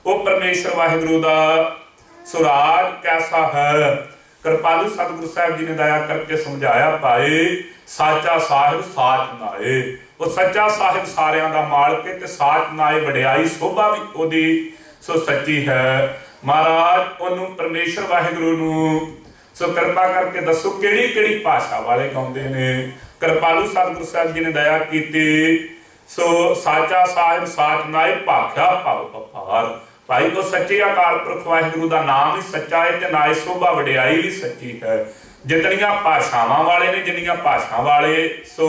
Speaker 1: वो परमेश्वर वाहिगुरू दा सुराज कैसा है। कृपालु सतगुरु साहब जी ने दया करके समझाया, भाई साचा साहिब साच नाए, वो सच्चा साहिब सारियां दा मालक है, ते साच नाए वडियाई शोभा भी ओदी सो सच्ची है। महाराज ओनू परमेश्वर वाहिगुरू नूं सो कृपा करके दसो किहड़ी किहड़ी भाषा वाले गाउंदे ने। कृपालु सतगुरु साहब जी ने दया कीती, सो साचा साहिब साच नाए भाख्या भव अपार। भाई वो सच्चे अकाल पुरख वाहिगुरू का नाम भी सच्चा है, ते नाए शोभा वडियाई भी सच्ची है। जितनियां भाषावां वाले ने, जिन्नियां भाषा वाले, सो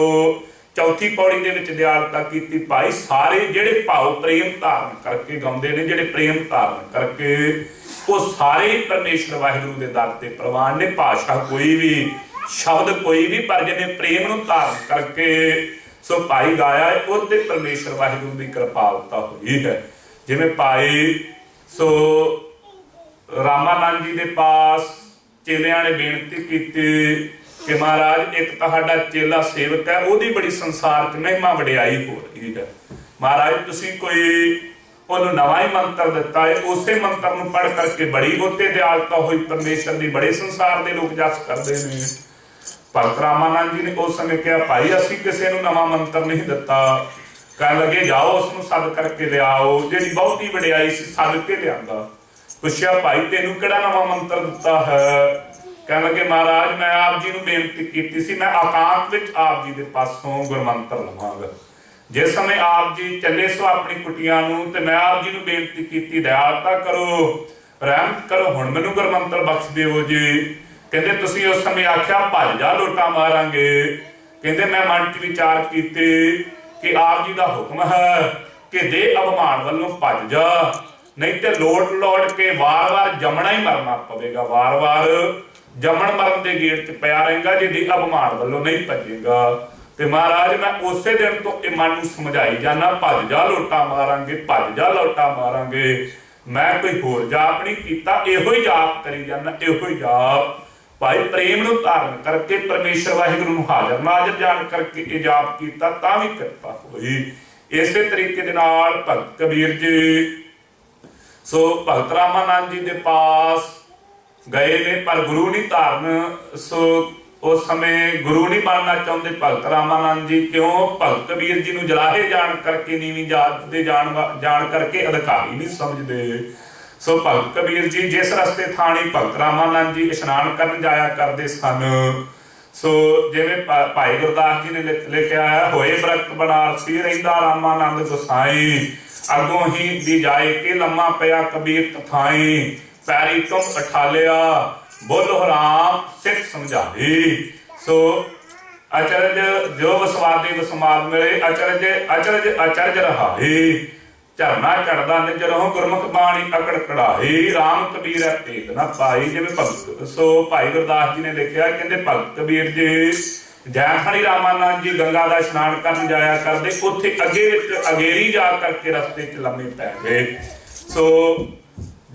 Speaker 1: चौथी पौड़ी दे विच दयालता कीती। भाई सारे जिहड़े भाव प्रेम धारण करके गाउंदे ने, जिहड़े प्रेम धारण करके, वो सारे परमेश्वर वाहिगुरू दे दर ते प्रवान ने। भाषा कोई भी, शब्द कोई भी, पर जिन्हें प्रेम नूं धारण करके सो भाई गाया है, उसते परमेश्वर वाहिगुरू की कृपालता हुई है। जिवें भाई सो रामानंद जी के पास चेलियां ने बेनती की कि महाराज एक तुहाडा चेला सेवक है, ਉਹਦੀ बड़ी संसार च महिमा वडियाई हो रही है। महाराज तुसीं कोई ਉਹਨੂੰ नवा ही मंत्र दिता है, उसे मंत्र ਨੂੰ पढ़ करके बड़ी उत्ते दयालता हुई परमेश्वर की, बड़े संसार के लोग जस करते हैं। भगत रामानंद जी ने उस समय कहा, भाई असीं किसी नूं नवा मंत्र नहीं दिता। कह लगे जाओ उसनूं सद करके लियाओ, जिहड़ी बहुती वडियाई सी सद के लिआंदा। पुछया भाई तेनू किहड़ा नवा मंत्र दिता है? कह लगे महाराज मैं आप जी नूं बेनती कीती सी, मैं एकांत विच आप जी दे पासों गुरमंत्र लवांगा। जिस समय आप जी चले सो अपनी कुटियां नूं, ते मैं आप जी नूं बेनती कीती दयालता करो, रहमत करो, हुण मैनूं गुरमंत्र बख्श दिओ जी। कहंदे तुसीं उस समय आख्या भज जा लोटा मारांगे। कहंदे मैं मन च विचार कीते कि आप जी का हुक्म है कि दे अभिमान वालों भज जा, नहीं तो लोट लौट के वार वार जमना ही मरना पवेगा, वार वार जमन मरण के गेट च पिया रहेगा जे दे अभिमान वालों नहीं भजेगा। तो महाराज मैं उस दिन तो मन नूं समझाई जाना, भज जा लोटा मारांगे, भज जा लोटा मारांगे। मैं कोई होर जाप नहीं कीता, इहो ही जाप करी जाना, इहो ही जाप। भाई प्रेम नूं धारण करके परमेश्वर वाहिगुरू नूं हाजर नाजर जान करके ये जाप कीता, तां भी कृपा होई। इसे तरीके दे नाल भगत कबीर जी सो भगत रामानंद जी दे पास गए ने, पर गुरु नहीं धारण, सो उस समय गुरु नहीं बनना चाहते भगत रामानंद जी। क्यों? भगत कबीर जी नूं जलाहे जान करके, नीवीं जात दे जान करके अधिकारी नहीं समझते। सो भगत कबीर जी जिस रस्ते थाणी भगत रामानंद जी इशनान करन जाया करते सन, सो जिवें भाई गुरदास जी ने लिखिया है, होए बरकत बनारसी रहिंदा रामानंद गोसाई, अगों ही दी जाए के लम्मा पिया कबीर तथाई, पैरी तुम अठालिया बोलो राम सिख समझाई। सो अचरज जो वसवादी वसमाद मिले, अचरज अचरज अचरज रहाई, झरना चढ़दा निजरों गुरमुख बाणी अकड़ कढ़ाई, राम कबीर है भेद ना पाई। जिवें भगत सो भाई गुरदास जी ने लिखिया, कहंदे भगत कबीर जी जैथाणी रामानंद जी गंगा का इशनान करन जाया करते, उत्थे अगे विच अगेरी जा करके रस्ते च लम्मे पै गए। सो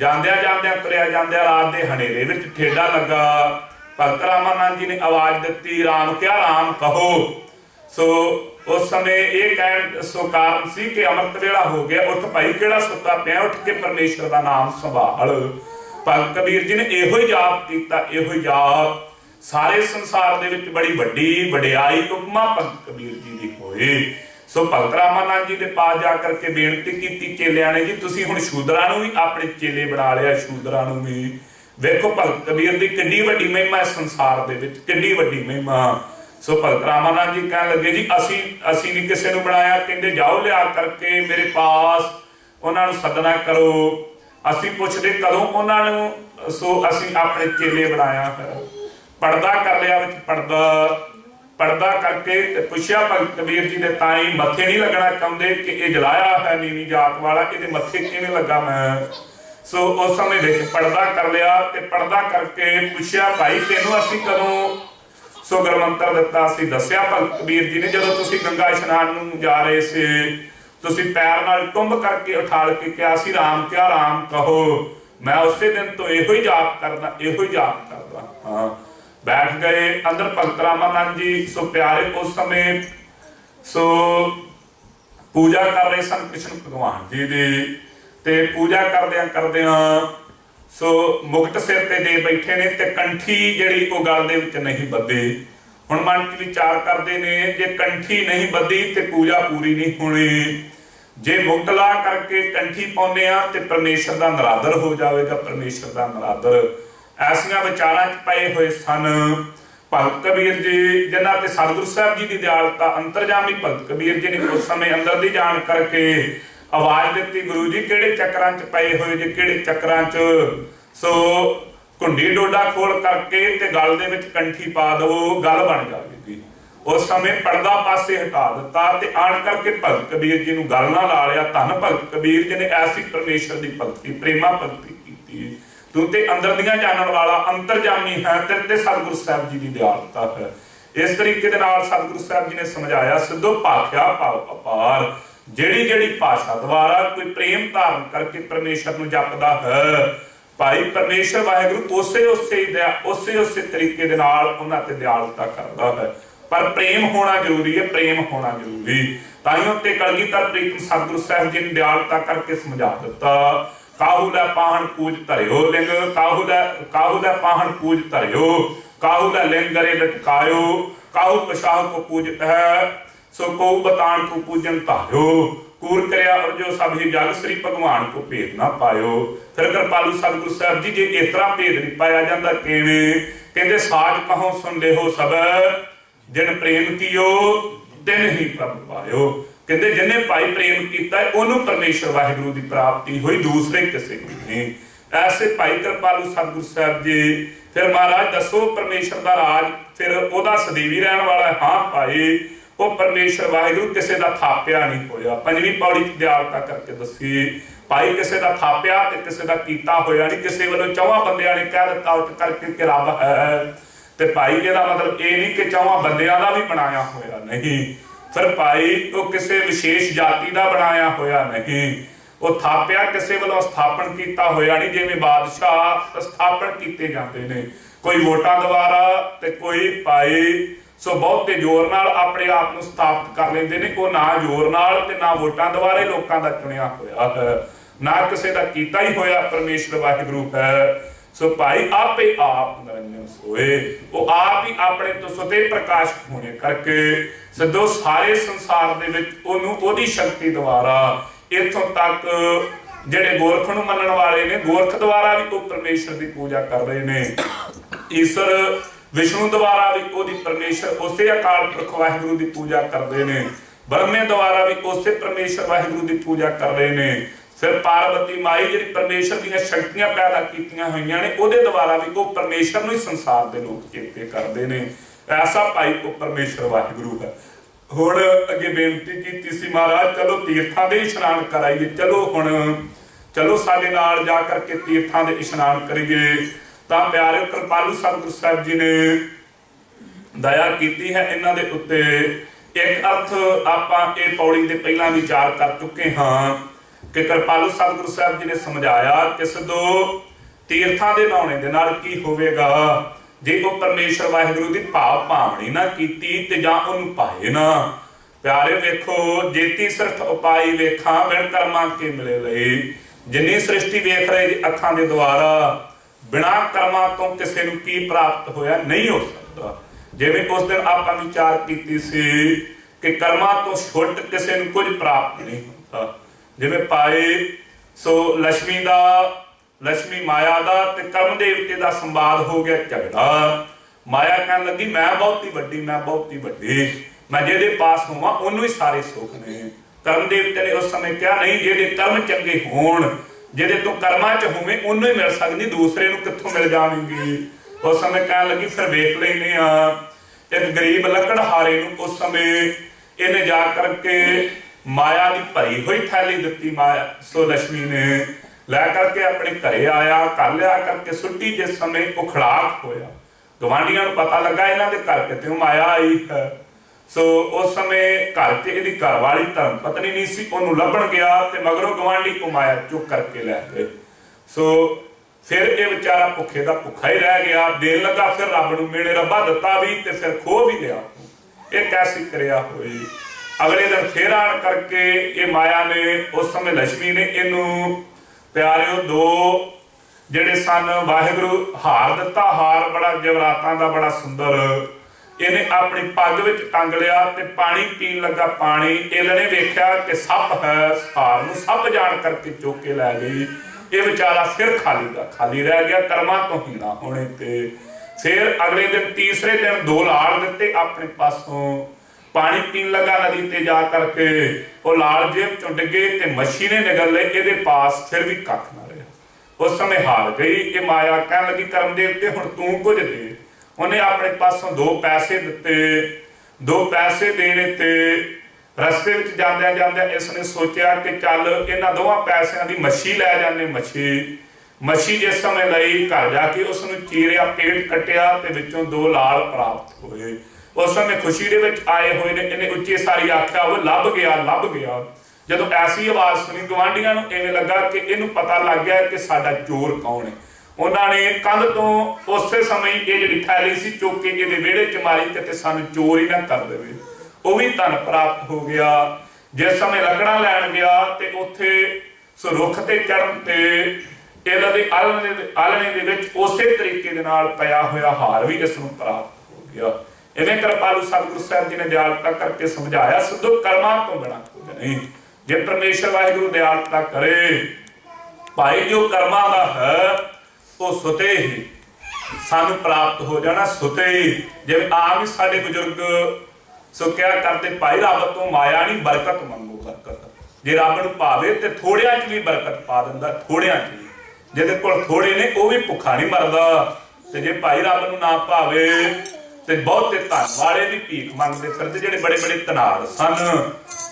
Speaker 1: जांदिया जांदिया तुरिया जांदिया रात के हनेरे विच ठेडा लगा। भगत रामानंद जी ने आवाज दी, राम क्या राम कहो। सो उस समय ये कह सो कारण सी कि अमृत वेला हो गया, उठ भाई किहड़ा सुता पिया, उठ के परमेश्वर का नाम संभाल। भगत कबीर जी ने इहो ही जाप कीता, इहो ही जाप। सारे संसार दे विच बड़ी वड्डी वडियाई उपमा भगत कबीर जी दी होई। सो भगत रामानंद जी दे पास जा करके बेनती कीती चेलियां ने, जी तुसीं हुण शूदरां नूं भी अपने चेले बना लिया, शूदरां नूं भी। वेखो भगत कबीर दी किड्डी वड्डी महिमा संसार दे विच, किड्डी वड्डी महिमा। सो भगत रामानंद जी कह लगे, जी असी नहीं किसी नूं बनाया, कहंदे जाओ लिया करके मेरे पास उन्हां नूं सदना करो। असी पुछदे कदों उन्हां नूं, सो असी अपने चेले बनाया है। ਪਰਦਾ ਕਰ ਲਿਆ ਵਿੱਚ ਪਰਦਾ ਕਰਕੇ ਤੇ ਪੁੱਛਿਆ ਭਗਤ ਕਬੀਰ ਜੀ ਦੇ ਤਾਈ ਮੱਥੇ ਨਹੀਂ ਲੱਗਣਾ ਚਾਹੁੰਦੇ ਕਿ ਇਹ ਜਲਾਇਆ ਹੈ ਨੀਵੀਂ ਜਾਤ ਵਾਲਾ, ਇਹਦੇ ਮੱਥੇ ਕਿਵੇਂ ਲੱਗਾ ਮੈਂ। ਸੋ ਉਸ ਸਮੇਂ ਵਿੱਚ ਪਰਦਾ ਕਰ ਲਿਆ ਤੇ ਪਰਦਾ ਕਰਕੇ ਪੁੱਛਿਆ ਭਾਈ ਤੈਨੂੰ ਅਸੀਂ ਕਦੋਂ ਸੋ ਗੁਰਮੰਤਰ ਦਿੱਤਾ ਸੀ। ਦੱਸਿਆ ਭਗਤ ਕਬੀਰ ਜੀ ਨੇ ਜਦੋਂ ਤੁਸੀਂ ਗੰਗਾ ਇਸ਼ਨਾਨ ਨੂੰ ਜਾ ਰਹੇ ਸੀ ਤੁਸੀਂ ਪੈਰ ਨਾਲ ਟੁੰਬ ਕਰਕੇ ਉਠਾਲ ਕੇ ਕਿਹਾ ਸੀ ਰਾਮ ਕਿਆ ਰਾਮ ਕਹੋ, ਮੈਂ ਉਸੇ ਦਿਨ ਤੋਂ ਇਹੋ ਹੀ ਜਾਪ ਕਰਦਾ ਹਾਂ। बैठ गए अंदर भगत रामानंद जी सो प्यारे उस समय सो पूजा कर रहे सन कृष्ण भगवान जी दी ते पूजा करदियां सो मुकुट सिर ते दे बैठे ने ते कंठी जिहड़ी ओ गल दे विच नहीं बद्धी। हुण मन च विचार करदे ने जे कंठी नहीं बद्धी ते पूजा पूरी नहीं होनी, जे मुकुट ला करके कंठी पाउने आ ते परमेश्वर दा नरादर हो जाएगा, परमेश्वर दा नरादर। ऐसिया विचारां च पए हुए सन भगत कबीर जी जिन्हां ते सतगुरु साहब जी की दयालता अंतरजामी भगत कबीर जी ने उस समय अंदर दी जान करके आवाज दी गुरु जी किहड़े चक्रां च पए हुए जे किहड़े चक्रां च। सो घुंडी डोडा खोल करके ते गल दे विच कंठी पा दो गल बन जाएगी। उस समय पर्दा पासे हटा दिता ते आण करके भगत कबीर जी नूं गल नाल ला लिया। धन भगत कबीर जी ने ऐसी परमेश्वर की भगती प्रेमा भगती की, तू ते अंदर दियां जानन वाला अंतरजामी है, तेरे ते सतगुरु साहब जी की दयालता है। इस तरीके दे नाल सतगुरु साहब जी ने समझाया सिद्धो भाख्या भाव अपार, जेड़ी जेड़ी भाषा द्वारा कोई प्रेम धारण करके परमेश्वर नूं जपदा है भाई परमेश्वर वाहिगुरू उसे तरीके दे नाल उन्हां ते दयालता करदा है। पर प्रेम होना जरूरी है, प्रेम होना जरूरी। ताइयों ते कलगीधर प्रीतम सतगुरु साहब जी ने दयालता करके समझा दिता। काहू लै पाहन पूज धरियो लिंग, काहू लै पाहन पूज धरियो, काहू लै लिंग गरे लटकायो, काहू पशाह को पूजत है सो को बतान को पूजन धायो, कूर करया और जो सभी जग श्री भगवान को भेद ना पायो। फिर कृपालू सतगुरु साहब जी जे इस तरह भेद नहीं पाया जाता किवें, कहंदे साज कहो सुन ले हो सब जिन प्रेम कियो तिन ही प्रभ पायो। कहते जिन्हें भाई प्रेम किया उन्होंने परमेश्वर वाहिगुरू की प्राप्ति हुई, दूसरे किसी को नहीं। ऐसे भाई कृपालू सतगुरु साहब जी फिर महाराज दसो परमेश्वर का राज फिर ओदा सदैवी रहने वाला है। हाँ भाई वो परमेश्वर वाहिगुरू किसी का थापिया नहीं होया। पंजवीं पौड़ी दयालता करके दसी भाई किसी का थापिया ते किसी का कीता होया नहीं, किसी वालों चौहां बंदियां ने कह दिता उठ करके कि रब है ते भाई इहदा मतलब ये नहीं कि चौहां बंदियां दा भी बनाया होया नहीं। फिर भाई वो किसी विशेष जाति का बनाया होया नहीं, वो थापिया किसी वालों स्थापन किया होया नहीं। जिवें बादशाह स्थापन किए जाते हैं कोई वोटां द्वारा ते कोई भाई सो बहुते जोर नाल अपने आप को स्थापित कर लेंदे ने, वो ना जोर नाल ते ना वोटां द्वारा लोकां दा चुनिया होया है, ना किसी का कीता ही होया परमेश्वर वाहिगुरू है। सो भाई आपे आप निरंजन सोए, वो आप ही अपने तो सुते प्रकाश होने करके सिद्धो सारे संसार दे विच ओनू ओदी शक्ति द्वारा इत्थों तक जिहड़े गोरख नूं मनण वाले ने गोरख द्वारा भी वो परमेश्वर की पूजा कर रहे ने, ईश्वर विष्णु द्वारा भी ओदी परमेश्वर उसे अकाल पुरख वाहिगुरू की पूजा करते हैं, ब्रह्मे द्वारा भी उसे परमेश्वर वाहिगुरू की पूजा कर रहे हैं। फिर पार्वती माई जी परमेश्वर दी शक्तियां पैदा कीतियां हुई ने उहदे द्वारा भी वो परमेश्वर नूं ही संसार के लोग चेते करते हैं। ऐसा भाई वो परमेश्वर वाहिगुरू है। हुण अगे बेनती की सी महाराज चलो तीर्थां दे इशनान कराइए, चलो हुण चलो साडे नाल जा करके तीर्थां दे इशनान करिए। तां प्यारे कृपालू सतगुरु साहब जी ने दया की है इन्हां दे उत्ते। एक अर्थ आपां इह पौड़ी दे पहिलां विचार कर चुके हाँ कि कृपालू सतगुरु साहब जी ने समझाया कि सिद्धो तीर्थां दे नहाउने दे नाल की होवेगा जे वो परमेश्वर वाहिगुरू की भाव भावनी ना कीती ते जां उहनूं पाए ना। प्यारे वेखो जेती सृष्ट उपाई वेखा बिन कर्मां के मिले लई, जिन्नी सृष्टि वेख रहे जी अखां दे द्वारा बिना कर्मां तो किसी नूं की प्राप्त होया नहीं हो सकता। जिवें उस दिन आपां विचार कीती सी कि कर्मां तो छुट किसी नूं कुछ प्राप्त नहीं होता। जिवें पाए सो लक्ष्मी माया दा ते कर्म देवते दा संवाद हो गया झगड़ा। माया कहन लगी मैं बहुत ही वड्डी, मैं बहुत ही वड्डी, मैं जेदे पास होवां उन्नू ही सारे सुख ने। कर्म देवते ने उस समय कहा नहीं, जेदे कर्म चंगे होण जेदे तू कर्मां च होवे उन्नू ही मिल सकदी, दूसरे नूं कित्थों मिल जावेंगी। उस समय कह लगी फिर वेख लेने एक गरीब लकड़हारे नूं उस समय इन्हें जा करके माया की भरी हुई थैली दी माया। सो लक्ष्मी ने लै करके अपने घरे आया, घर लिया करके सुट्टी। जिस समय उखड़ाक होया, गवांढियां नूं पता लगा इन्हां दे घर कितों माया आई है। सो उस समय घर च इहदी घरवाली धर्म पत्नी नहीं सी, उहनूं लभण गया ते मगरों गवांढी को माया चुक करके लै गए। सो फिर ये बेचारा भुखे का भुखा ही रह गया। देन लगा फिर रब नूं मेरे रब्बा दिता भी ते फिर खो भी लिया। ये कैसी क्रिया हुई। अगले दिन फिर आन करके ये माया ने उस समय लक्ष्मी ने इनू प्यारिओ दो जिहड़े सन वाहिगुरू हार दिता। हार बड़ा जवरातां दा बड़ा सुंदर इन्हें अपनी पग विच टंग लिया ते पानी पीन लगा। पानी इन्हें वेख्या कि सप है, हार नूं सप जान करके चुक के लै गई। ये बेचारा फिर खाली का खाली रह गया कर्मां तो हीना होने ते। फिर अगले दिन तीसरे दिन दो लाड़ दिते अपने पासों। पानी पीन लगा नदी ते जा करके वो लाड़ जेब चों डिगे ते मच्छी ने निगल ले इहदे पास, फिर भी कख ना रहा। उस समय हार गई। ये माया कह लगी करम देवते हुण तू कुछ दे। उन्हें अपने पासों दो पैसे दिते। दो पैसे देने ते रस्ते विच जांदे जांदे इसने सोचा कि चल इन्हां दोवां पैसिਆਂ ਦੀ मच्छी लै जाने। मच्छी जिस समय लई घर जाके उसनूं चीरिया, पेट कटिया ते विचों दो लाल प्राप्त होए। उस समय खुशी दे विच आए हुए ने इन्हें उच्ची सारी आख्या वो लभ गया। जदों ऐसी आवाज़ सुनी गवांढियां नूं इवें लगा कि इहनूं पता लग गया कि साडा चोर कौन है। उन्होंने कंध तो उस समय ये जिहड़ी थैली सी चुक के इहदे विहड़े च मारी कि सानूं चोर ही ना कर देवे। वो भी धन प्राप्त हो गया। जिस समय लकड़ा लैन गया तो उत्थे सो रुख ते चढ़न ते इहदा दे आलणे दे विच उसे तरीके दे नाल पिया होया हार भी इस नूं प्राप्त हो गया। इवें कृपालु सतगुरु साहिब जी ने दयालता करके समझाया सिद्धो कर्मां तो बिना कुछ नहीं। जे परमेश्वर वाहिगुरु दयालता करे भाई जो कर्मां दा है वो सुते ही सानू प्राप्त हो जाना। सुते ही जिवें आम ही साडे बुजुर्ग सो क्या करते भाई रब तो माया नहीं बरकत मंगो। बरकत जे रब नूं भावे ते थोड़ियां च भी बरकत पा दिंदा। थोड़ियां च भी जिहदे कोल थोड़े ने वो भी भुखा नहीं मरदा। ते जे भाई रब नूं ना भावे ते बहुते धन वाले भी भीख मंगदे फिरदे। जिहड़े बड़े बड़े धनाड़ सन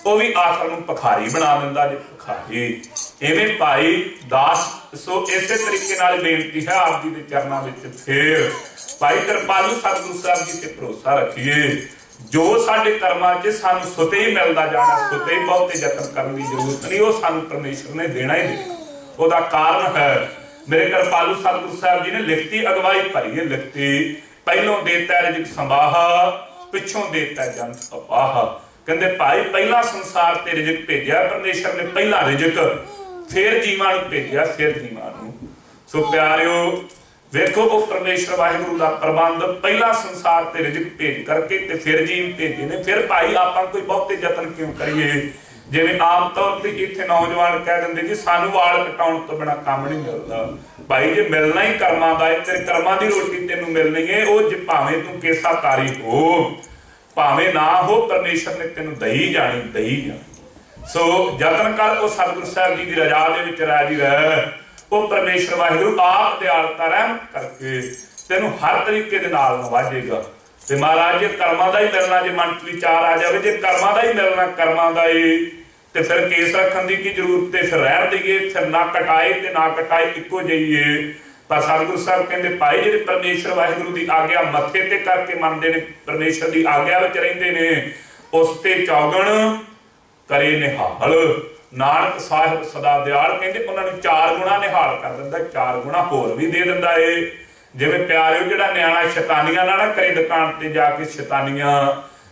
Speaker 1: वो भी आखर नूं भिखारी बना दिंदा। जे भिखारी इवें भाई दास। सो इसे तरीके नाल बेनती है आप जी दे चरनां विच फिर भाई कृपालु सतगुरु साहिब जी ते भरोसा रखिए। जो साडे कर्मां च सानू सुते ही मिलदा जाना। सुते ही बहुते यतन करने की जरूरत नहीं। वो सानू परमेश्वर ने देना ही देना। ਉਹਦਾ ਕਾਰਨ ਹੈ ਮੇਰੇ कृपालु सतगुरु साहिब जी ने लिखती अगवाई भरी है। लिखती ਪਹਿਲੋਂ देता रिजक संभाहा पिछों देता जन अपाहा। कहते भाई पहला संसार ते रिजक भेजा परमेश्वर ने। पहला रिजक फिर जीवां नूं भेजा फिर जीवां नूं। सो प्यारिओ वेखो वो परमेश्वर वाहिगुरु का प्रबंध पहला संसार ते रिजक भेज करके ते फिर जीव भेजे ने। फिर भाई आपां कोई बहुते यतन क्यों करिए। जिवें आम तौर पर इत्थे नौजवान कह दिंदे जी सानू वाल कटाउण तो बिना काम नहीं मिलता। भाई जे मिलना ही कर्मां दा है तेरे कर्मां दी रोटी तेनू मिलनी है। वो जे भावें तू केसा तारी हो भावें ना हो परमेश्वर ने तेनू दई जानी। सो यतन कर वो सतगुरु साहिब जी की रजा दे विच राजी रह। वो परमेश्वर वाहिगुरू आप दयालता रहमत करके तेनू हर तरीके दे नाल नवाजेगा। ते महाराज जे कर्मां दा ही मिलना जे मन च विचार आ जाए जे कर्मां दा ही मिलना कर्मां दा ही ते फिर केस रखण दी की जरूरत है। फिर रहण दईए फिर ना कटाए ते ना कटाए इक्को जही है। पर सतगुरु साहब कहते भाई जिहड़े परमेश्वर वाहिगुरू की आग्या मथे ते करके मनदे ने परमेश्वर की आग्या विच रहिंदे ने उस ते चौगण करे निहाल। नानक साहिब सदा दयाल कहते उन्होंने 4 गुणा निहाल कर दिंदा। 4 गुणा होर भी दे दिंदा है। जिवें प्यारिओ जिहड़ा न्याणा शैतानियां ना करे दुकान ते जाके शैतानियां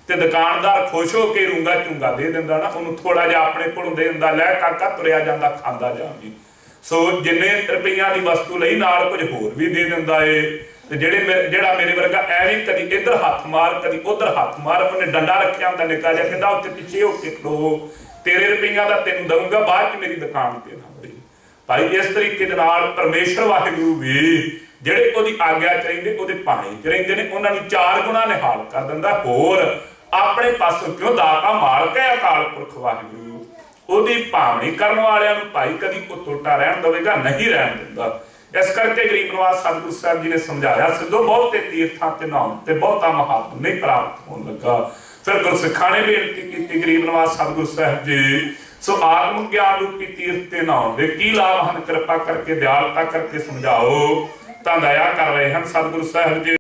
Speaker 1: ते दुकानदार खुश हो के रूंगा झूंगा दे दिंदा ना उन्होंने थोड़ा जिहा अपने कोलों दे दिंदा लै काका तुरिया जांदा खांदा जावी। सो जिन्ने रुपइयां दी वस्तु लई नाल कुछ होर भी दे दिंदा है। ते जिहड़ा मेरे वर्गा एवें कदी इधर हत्थ मार कदी उधर हत्थ मार उन्हें डंडा रखिया हुंदा निक्का जिहा कहंदा उत्ते पिछे हो के खड़ो तेरे रुपइयां दा तैनूं दऊंगा बाद च मेरी दुकान ते ना वड़ी। भाई इस तरीके दे नाल परमेश्वर वाहिगुरू भी ਜਿਹੜੇ ਉਹਦੀ ਆਗਿਆ ਚ ਰਹਿੰਦੇ ਉਹਦੇ ਭਾਣੇ ਚ ਰਹਿੰਦੇ ਨੇ ਉਹਨਾਂ ਨੂੰ 4 ਗੁਣਾ ਨਿਹਾਲ ਕਰ ਦਿੰਦਾ। ਹੋਰ ਆਪਣੇ ਪਾਸੋਂ ਕਿਉਂ ਦਾਤਾ ਮਾਲਕ ਹੈ ਅਕਾਲ ਪੁਰਖ ਵਾਹਿਗੁਰੂ ਉਹਦੀ ਭਾਵਨੀ ਕਰਨ ਵਾਲਿਆਂ ਨੂੰ ਭਾਈ ਕਦੀ ਉਹ ਟੁੱਟਾ ਰਹਿਣ ਦੇਵੇਗਾ ਨਹੀਂ ਰਹਿਣ ਦਿੰਦਾ। इस करके गरीब नवाज सतगुरु साहब जी ने समझाया, सिद्धो बहुते तीर्थां ते नहाउण ते बहुता महात्म नहीं प्राप्त होने लगा। फिर गुरसिखां ने बेनती की गरीब नवाज सतगुरु साहब जी, सो आत्म ज्ञान रूपी तीर्थ ते नहाउण दे की लाभ ਹਨ, कृपा करके दयालता करके समझाओ। ਤਾਂ दया कर रहे हैं सतगुरु साहब जी।